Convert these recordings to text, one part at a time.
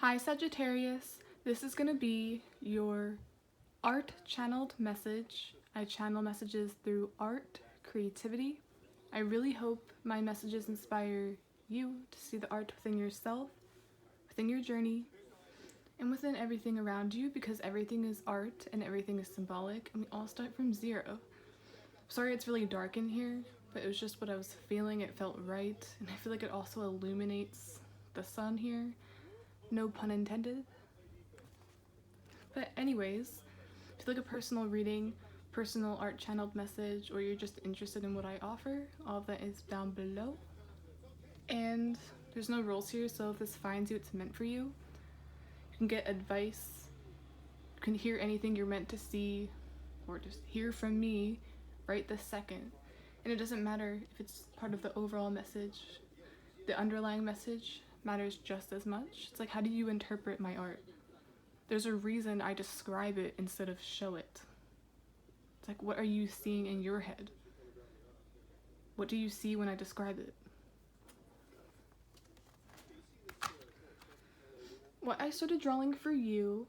Hi Sagittarius, this is going to be your art channeled message. I channel messages through art, creativity. I really hope my messages inspire you to see the art within yourself, within your journey, and within everything around you, because everything is art and everything is symbolic and we all start from zero. Sorry it's really dark in here, but it was just what I was feeling. It felt right, and I feel like it also illuminates the sun here. No pun intended. But anyways, if you like a personal reading, personal art channeled message, or you're just interested in what I offer, all of that is down below. And there's no rules here, so if this finds you, it's meant for you. You can get advice, you can hear anything you're meant to see, or just hear from me right this second. And it doesn't matter if it's part of the overall message. The underlying message matters just as much. It's like, how do you interpret my art? There's a reason I describe it instead of show it. It's like, what are you seeing in your head? What do you see when I describe it? What I started drawing for you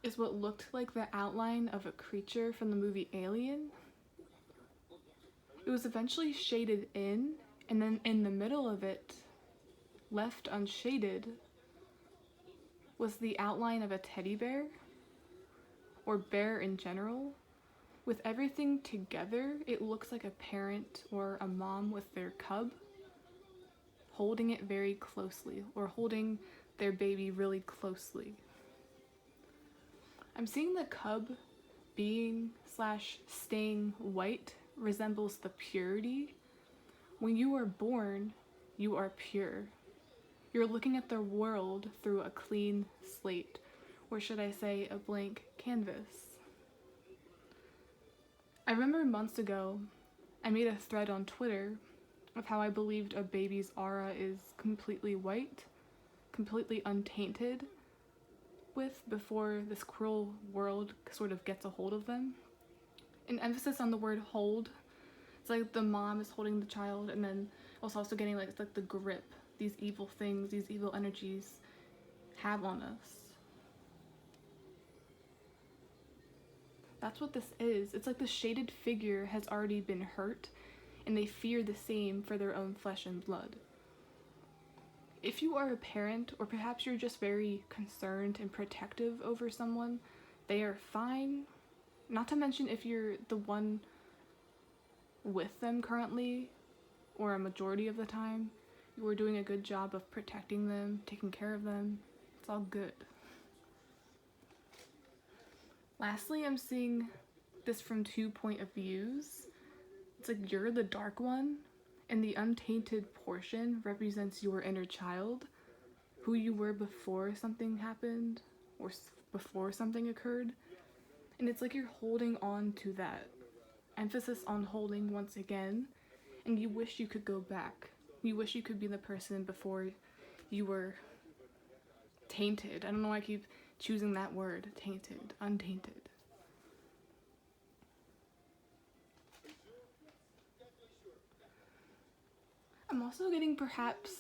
is what looked like the outline of a creature from the movie Alien. It was eventually shaded in, and then in the middle of it, left unshaded, was the outline of a teddy bear, or bear in general. With everything together, it looks like a parent or a mom with their cub, holding it very closely, or holding their baby really closely. I'm seeing the cub being / staying white resembles the purity. When you are born, you are pure. You're looking at the world through a clean slate, or should I say a blank canvas. I remember months ago, I made a thread on Twitter of how I believed a baby's aura is completely white, completely untainted with before this cruel world sort of gets a hold of them. An emphasis on the word hold. It's like the mom is holding the child, and then also getting like, it's like the grip these evil things, these evil energies have on us. That's what this is. It's like the shaded figure has already been hurt, and they fear the same for their own flesh and blood. If you are a parent, or perhaps you're just very concerned and protective over someone, they are fine. Not to mention if you're the one with them currently, or a majority of the time, you are doing a good job of protecting them, taking care of them. It's all good. Lastly, I'm seeing this from 2 points of views. It's like you're the dark one, and the untainted portion represents your inner child, who you were before something happened, or before something occurred. And it's like you're holding on to that. Emphasis on holding once again, and you wish you could go back. You wish you could be the person before you were tainted. I don't know why I keep choosing that word, tainted, untainted. I'm also getting perhaps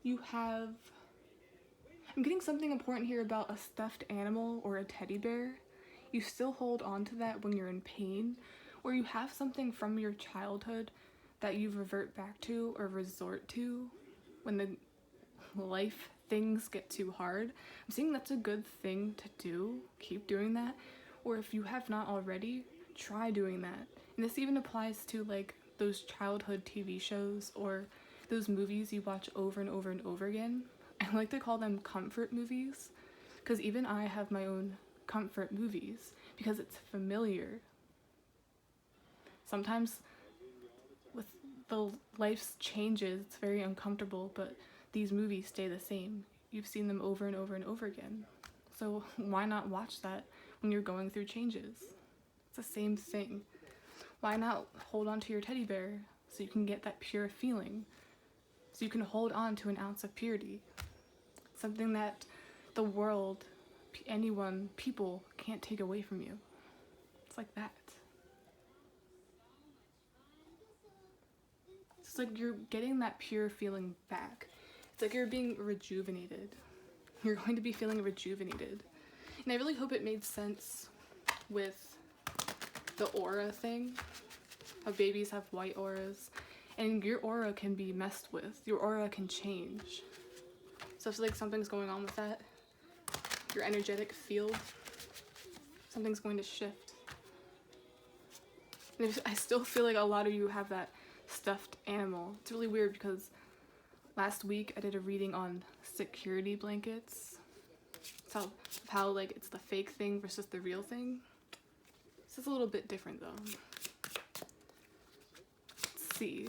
I'm getting something important here about a stuffed animal or a teddy bear. You still hold on to that when you're in pain, or you have something from your childhood that you revert back to or resort to when the life things get too hard. I'm seeing that's a good thing to do. Keep doing that. Or if you have not already, try doing that. And this even applies to like those childhood TV shows or those movies you watch over and over and over again. I like to call them comfort movies, because even I have my own comfort movies because it's familiar. Sometimes with the life's changes, it's very uncomfortable, but these movies stay the same. You've seen them over and over and over again. So why not watch that when you're going through changes? It's the same thing. Why not hold on to your teddy bear so you can get that pure feeling? So you can hold on to an ounce of purity. Something that the world, anyone, people can't take away from you. It's like that. It's like you're getting that pure feeling back. It's like you're being rejuvenated. you're going to be feeling rejuvenated. And I really hope it made sense with the aura thing. How babies have white auras. And your aura can be messed with. Your aura can change. So if like something's going on with that, your energetic field, something's going to shift. And I still feel like a lot of you have that stuffed animal. It's really weird because last week I did a reading on security blankets. It's how like it's the fake thing versus the real thing. This is a little bit different though. Let's see.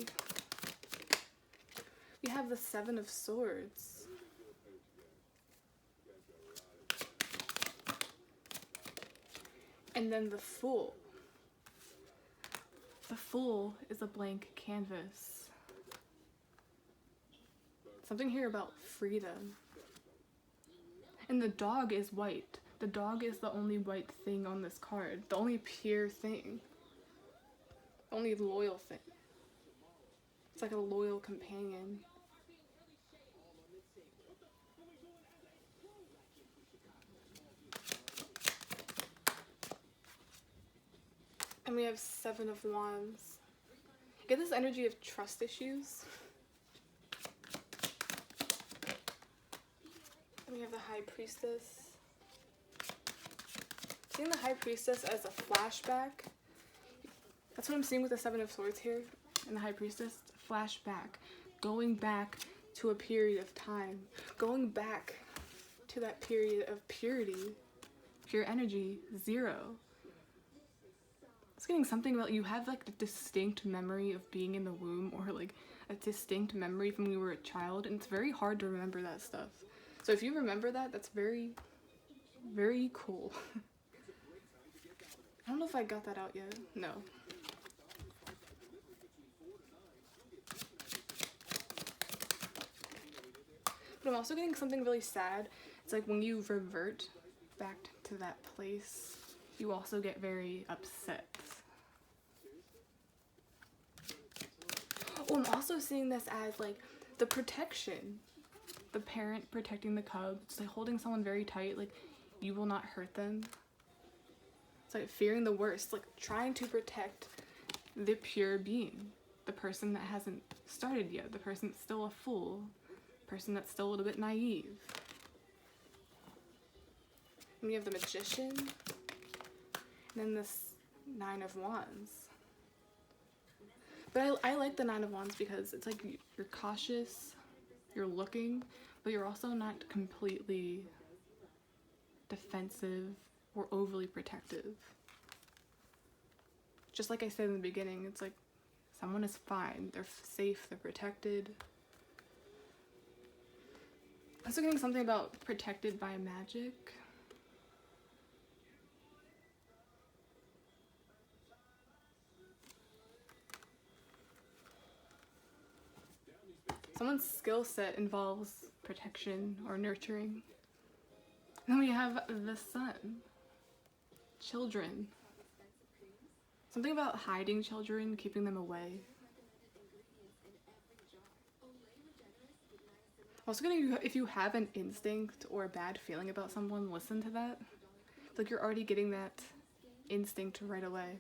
We have the Seven of Swords. And then the Fool. The Fool is a blank canvas. Something here about freedom. And the dog is white. The dog is the only white thing on this card. The only pure thing. The only loyal thing. It's like a loyal companion. And we have Seven of Wands. You get this energy of trust issues. And we have the High Priestess. Seeing the High Priestess as a flashback. That's what I'm seeing with the Seven of Swords here. And the High Priestess. Flashback. Going back to a period of time. Going back to that period of purity. Pure energy. Zero. It's getting something about you have like a distinct memory of being in the womb, or like a distinct memory from when you were a child, and it's very hard to remember that stuff. So if you remember that, that's very, very cool. I don't know if I got that out yet. No. But I'm also getting something really sad. It's like when you revert back to that place, you also get very upset. Oh, I'm also seeing this as like the protection. The parent protecting the cub. It's like holding someone very tight, like you will not hurt them. It's like fearing the worst, like trying to protect the pure being. The person that hasn't started yet. The person that's still a fool. The person that's still a little bit naive. And we have the Magician. And then this Nine of Wands. But I like the Nine of Wands because it's like you're cautious, you're looking, but you're also not completely defensive or overly protective. Just like I said in the beginning, it's like someone is fine, they're safe, they're protected. I'm also getting something about protected by magic. Someone's skill set involves protection or nurturing. And then we have the Sun. Children. Something about hiding children, keeping them away. Also gonna, if you have an instinct or a bad feeling about someone, listen to that. It's like you're already getting that instinct right away.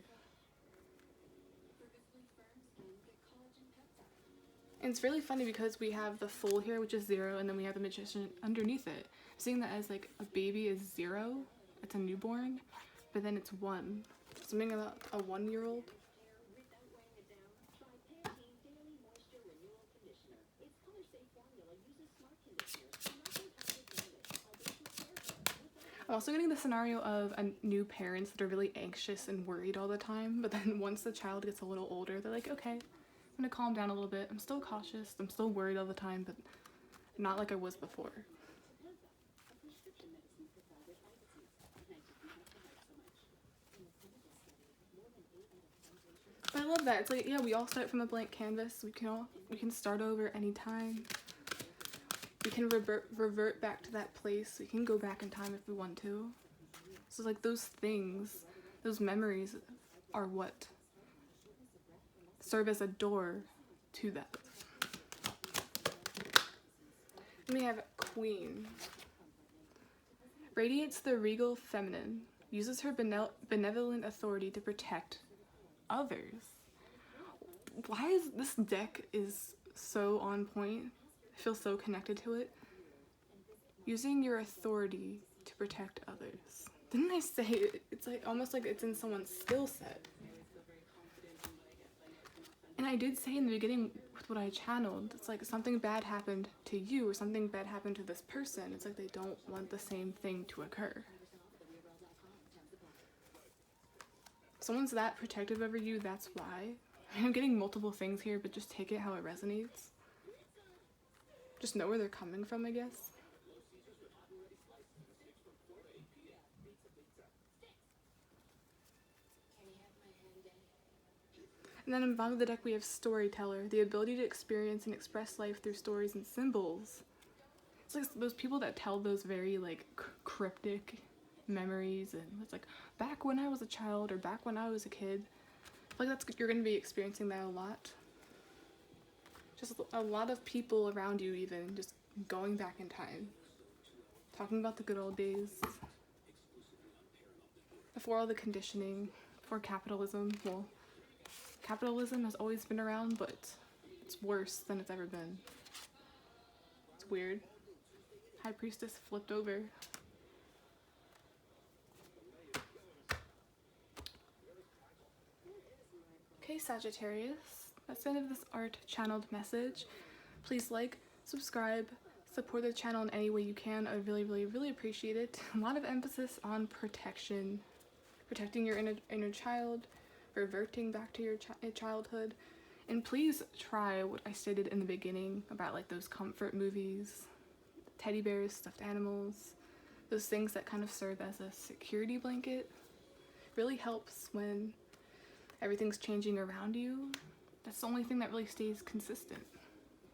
And it's really funny because we have the Fool here, which is 0, and then we have the Magician underneath it. I'm seeing that as like a baby is 0, it's a newborn, but then it's 1. Something about a 1-year-old. I'm also getting the scenario of new parents that are really anxious and worried all the time, but then once the child gets a little older, they're like, okay, I'm gonna calm down a little bit. I'm still cautious, I'm still worried all the time, but not like I was before. But I love that. It's like, yeah, we all start from a blank canvas. We can start over anytime. We can revert back to that place. We can go back in time if we want to. So like those things, those memories are what serve as a door to that. Then we have Queen. Radiates the regal feminine. Uses her benevolent authority to protect others. Why is this deck is so on point? I feel so connected to it. Using your authority to protect others. Didn't I say it? It's like almost like it's in someone's skill set. And I did say in the beginning with what I channeled, it's like something bad happened to you or something bad happened to this person. It's like they don't want the same thing to occur. Someone's that protective over you, that's why. I'm getting multiple things here, but just take it how it resonates. Just know where they're coming from, I guess. And then in the bottom of the deck we have Storyteller, the ability to experience and express life through stories and symbols. It's like those people that tell those very like cryptic memories, and it's like back when I was a child or back when I was a kid. Like you're going to be experiencing that a lot. Just a lot of people around you, even just going back in time, talking about the good old days before all the conditioning, before capitalism. Well, capitalism has always been around, but it's worse than it's ever been. It's weird. High Priestess flipped over. Okay, Sagittarius, that's the end of this art channeled message. Please like, subscribe, support the channel in any way you can. I would really appreciate it. A lot of emphasis on protection. Protecting your inner child, reverting back to your childhood. And please try what I stated in the beginning about like those comfort movies, teddy bears, stuffed animals, those things that kind of serve as a security blanket. Really helps when everything's changing around you. That's the only thing that really stays consistent.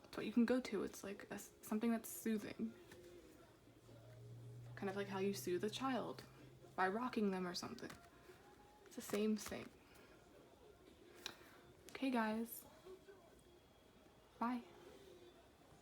It's what you can go to. It's like something that's soothing. Kind of like how you soothe a child by rocking them or something. It's the same thing. Okay guys, bye.